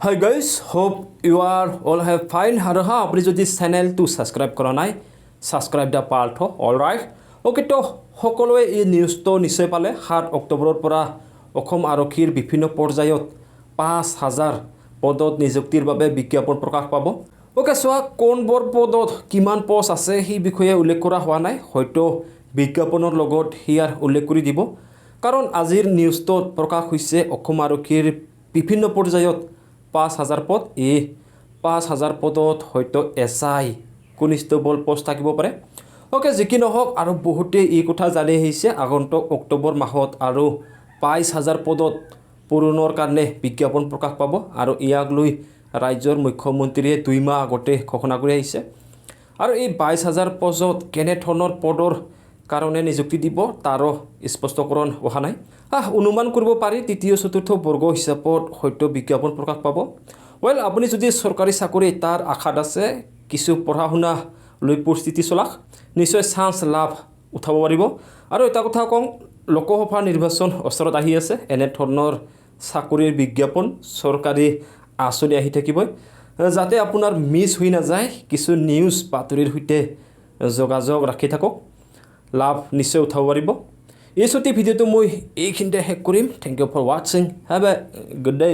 Hi guys, hope you are all have fine. আৰু হা আপুনি যদি চেনেলটো ছাবস্ক্ৰাইব কৰা নাই, ছাবস্ক্ৰাইব দা পাৰ্থ অলৰাইট। অ'কে তো সকলোৱে এই নিউজটো নিশ্চয় পালে 7 অক্টোবৰৰ পৰা অসম আৰক্ষীৰ বিভিন্ন পৰ্যায়ত 5,000 পদত নিযুক্তিৰ বাবে বিজ্ঞাপন প্ৰকাশ পাব। অ'কে চোৱা কোনবোৰ পদত কিমান পোষ্ট আছে সেই বিষয়ে উল্লেখ কৰা হোৱা নাই, হয়তো বিজ্ঞাপনৰ লগত হিয়াৰ উল্লেখ কৰি দিব। কাৰণ আজিৰ নিউজটোত প্ৰকাশ হৈছে অসম আৰক্ষীৰ বিভিন্ন পৰ্যায়ত 5,000 পদ। এই 5,000 পদত হয়তো SI কনিষ্টেবল পোষ্ট থাকিব পাৰে। অ'কে যি কি নহওক আৰু বহুতে এই কথা জানি আহিছে আগন্তুক অক্টোবৰ মাহত আৰু 22,000 পদত পূৰণৰ কাৰণে বিজ্ঞাপন প্ৰকাশ পাব। আৰু ইয়াক লৈ ৰাজ্যৰ মুখ্যমন্ত্ৰীয়ে 2 মাহ আগতে ঘোষণা কৰি আহিছে। আৰু এই 22,000 পদত কেনেধৰণৰ পদৰ কাৰণে নিযুক্তি দিব তাৰো স্পষ্টকৰণ হোৱা নাই। অনুমান কৰিব পাৰি তৃতীয় চতুৰ্থ বৰ্গ হিচাপত হয়তো বিজ্ঞাপন প্ৰকাশ পাব। ৱেল আপুনি যদি চৰকাৰী চাকৰি তাৰ আশাত আছে, কিছু পঢ়া শুনা লৈ পৰিস্থিতি চলাক, নিশ্চয় চান্স লাভ উঠাব পাৰিব। আৰু এটা কথা কওঁ, লোকসভা নিৰ্বাচন ওচৰত আহি আছে, এনেধৰণৰ চাকৰিৰ বিজ্ঞাপন চৰকাৰী আঁচনি আহি থাকিব, যাতে আপোনাৰ মিছ হৈ নাযায়। কিছু নিউজ বাতৰিৰ সৈতে যোগাযোগ ৰাখি থাকক, লাভ নিশ্চয় উঠাব পাৰিব। এই ছুটি ভিডিঅ'টো মই এইখিনিতে শেষ কৰিম। থেংক ইউ ফৰ ৱাচিং, হেভ এ গুড ডে।